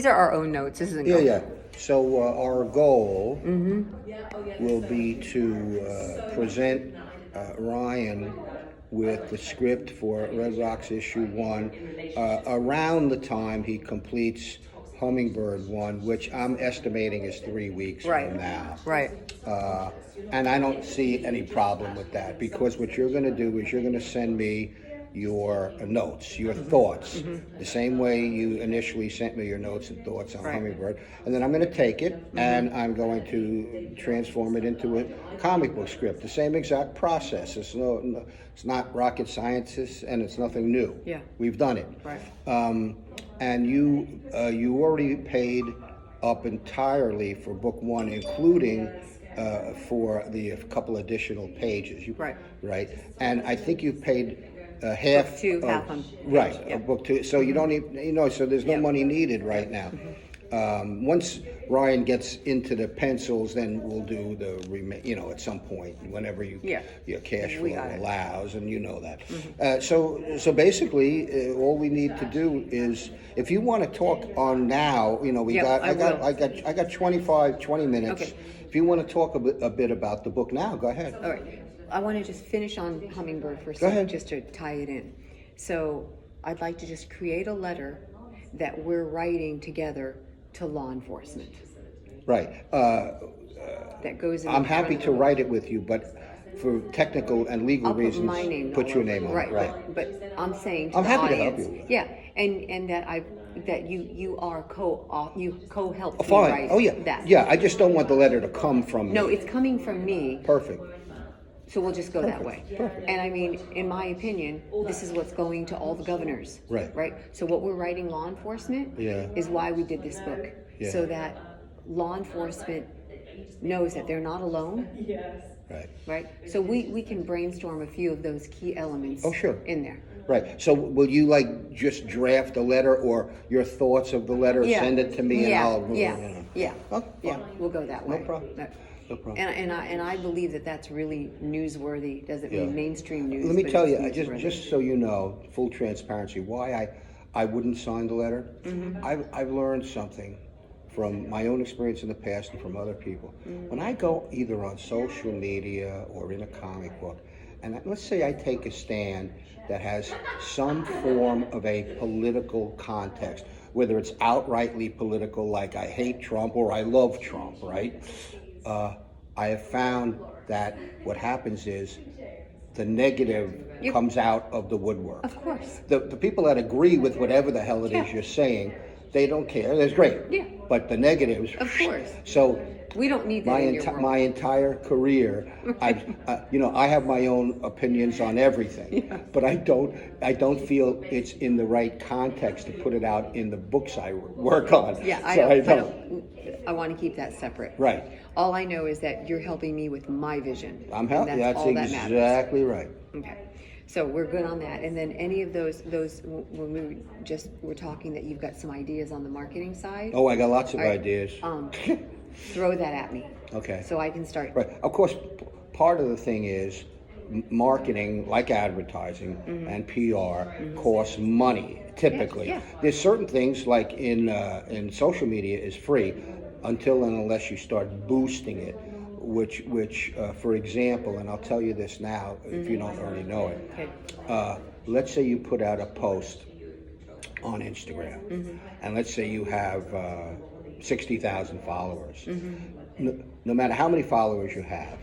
These are our own notes. This isn't Yeah, going. yeah. So our goal will be to present Ryan with the script for Reddrox issue 1 around the time he completes Hummingbird 1, which I'm estimating is 3 weeks from now. Right. And I don't see any problem with that, because what you're going to do is you're going to send me your notes, your thoughts, the same way you initially sent me your notes and thoughts on Hummingbird. And then I'm going to take it and I'm going to transform it into a comic book script. The same exact process. It's not rocket science, and it's nothing new. Yeah. We've done it. Right. And you already paid up entirely for book 1, including for the couple additional pages. Right. And I think you've paid half. Book 2, half on. Right. Yep. Of book 2. So you don't even, so there's no money needed right now. Once Ryan gets into the pencils, then we'll do the at some point, whenever your cash flow allows, and you know that. So basically, all we need to do is, if you want to talk on now, I got 20 minutes. Okay. If you want to talk a bit about the book now, go ahead. All right. I want to just finish on Hummingbird for a Go second, ahead. just to tie it in. So I'd like to just create a letter that we're writing together to law enforcement. Right. That goes in. I'm happy to write it with you, but for technical and legal reasons, my name. put your name on it. Right. But I'm saying to I'm the happy audience, to help you. Yeah, and that you co-helped me Fine. write Oh yeah. that. Yeah. I just don't want the letter to come from No, me. it's coming from me. Perfect. So we'll just go that way. Perfect. And I mean, in my opinion, this is what's going to all the governors. Right. Right? So what we're writing law enforcement is why we did this book. Yeah. So that law enforcement knows that they're not alone. Yes. Right. Right? So we can brainstorm a few of those key elements in there. Right. So will you just draft a letter, or your thoughts of the letter, send it to me, and I'll. We'll go that way. No problem. No problem. And I believe that that's really newsworthy. Doesn't mean mainstream news. Let me but tell it's you, newsworthy. just so you know, full transparency, why I wouldn't sign the letter. I've learned something from my own experience in the past and from other people. When I go either on social media or in a comic book, and let's say I take a stand that has some form of a political context, whether it's outrightly political, like I hate Trump or I love Trump, right? I have found that what happens is the negative comes out of the woodwork. Of course. The people that agree with whatever the hell it is you're saying, they don't care. That's great. Yeah. But the negatives. Of course. So We don't need that in your world. my entire career, I have my own opinions on everything, but I don't feel it's in the right context to put it out in the books I work on. Yeah, I want to keep that separate. Right. All I know is that you're helping me with my vision. I'm helping. That's all that matters. exactly right. Okay. So we're good on that. And then any of those when we were talking that you've got some ideas on the marketing side. Oh, I got lots of All right. ideas. Throw that at me. Okay. So I can start. Right. Of course, part of the thing is marketing, like advertising and PR, costs money. Typically, there's certain things like in social media is free until and unless you start boosting it. Which, for example, and I'll tell you this now if you don't already know it. Okay. Let's say you put out a post on Instagram, and let's say you have 60,000 followers. No matter how many followers you have,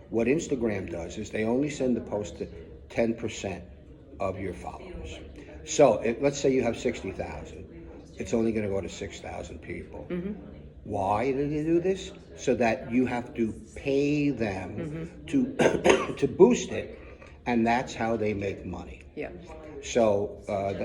what Instagram does is they only send the post to 10% of your followers. So let's say you have 60,000, it's only going to go to 6,000 people. Why do they do this? So that you have to pay them to boost it, and that's how they make money. Yeah. So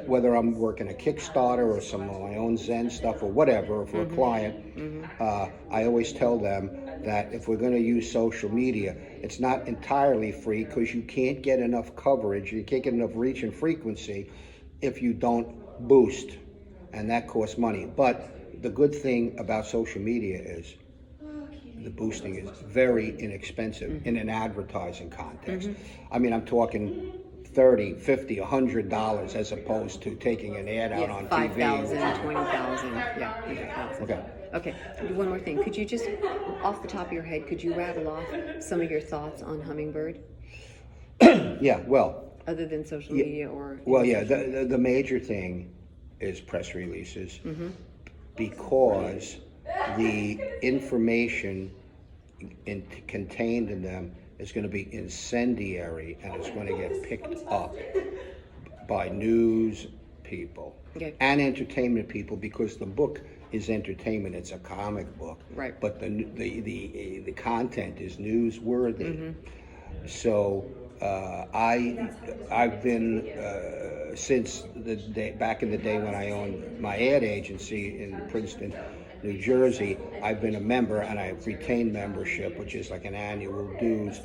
whether I'm working a Kickstarter or some of my own Zen stuff or whatever for a client, I always tell them that if we're going to use social media, it's not entirely free because you can't get enough coverage, you can't get enough reach and frequency if you don't boost, and that costs money. But the good thing about social media is the boosting is very inexpensive in an advertising context. I mean, I'm talking $30, $50, $100 as opposed to taking an ad out on 5,000, TV. 20,000, yeah, 100,000. Okay. Okay, one more thing. Could you just, off the top of your head, could you rattle off some of your thoughts on Hummingbird, Yeah, well, other than social media or? well, yeah, the major thing is press releases, because the information contained in them is going to be incendiary, and it's going to get picked up by news people and entertainment people, because the book is entertainment. It's a comic book, Right. but the content is newsworthy. So I've been since the day back in the day when I owned my ad agency in Princeton, New Jersey. I've been a member, and I've retained membership, which is like an annual dues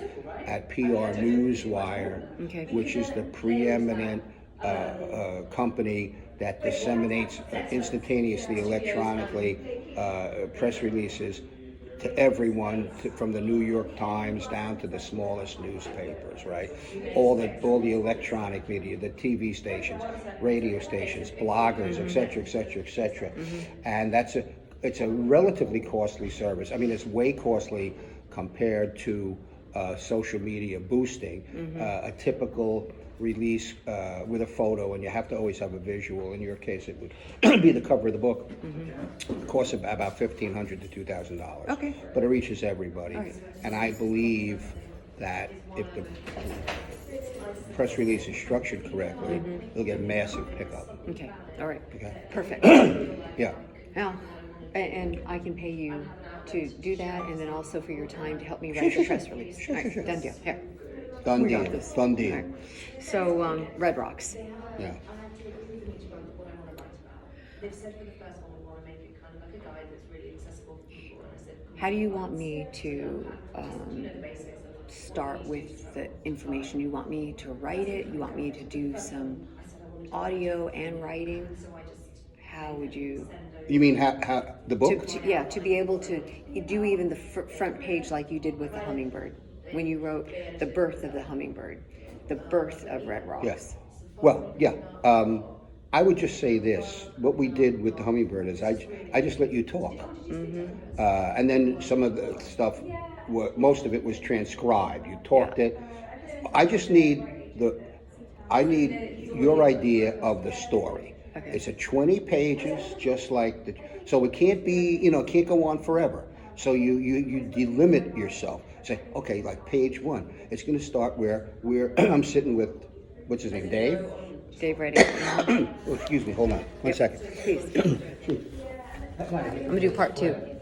at PR Newswire, which is the preeminent company that disseminates instantaneously, electronically, press releases to everyone, from the New York Times down to the smallest newspapers, right? All the electronic media, the TV stations, radio stations, bloggers, et cetera. And it's a relatively costly service. I mean, it's way costly compared to social media boosting. A typical release with a photo, and you have to always have a visual. In your case, it would be the cover of the book. It costs about $1,500 to $2,000. Okay. But it reaches everybody. Right. And I believe that if the press release is structured correctly, it'll get a massive pickup. Okay, all right. Okay. Perfect. Yeah. Now, and I can pay you to do that, and then also for your time to help me write the press release. Sure. Done deal. Here. Done We got deal. this. Done deal. All right. So, Reddrox. Yeah. They've said for the first one we want to make it kind of like a guide that's really accessible for people. And I said, How do you want me to start with the information? You want me to write it? You want me to do some audio and writing? How would you? You mean how the book? To be able to do even the front page like you did with the Hummingbird, when you wrote the birth of the Hummingbird, the birth of Reddrox. Yes. Well, yeah. I would just say this: what we did with the Hummingbird is I just let you talk, and then some of the stuff, most of it was transcribed. You talked it. I just need your idea of the story. Okay. It's a 20 pages, just like so it can't be, it can't go on forever. So you delimit yourself. Say, okay, like page 1, it's going to start where I'm sitting with, what's his name, Dave? Dave Redding. Oh, excuse me, hold on, one second. Please. I'm gonna do part 2.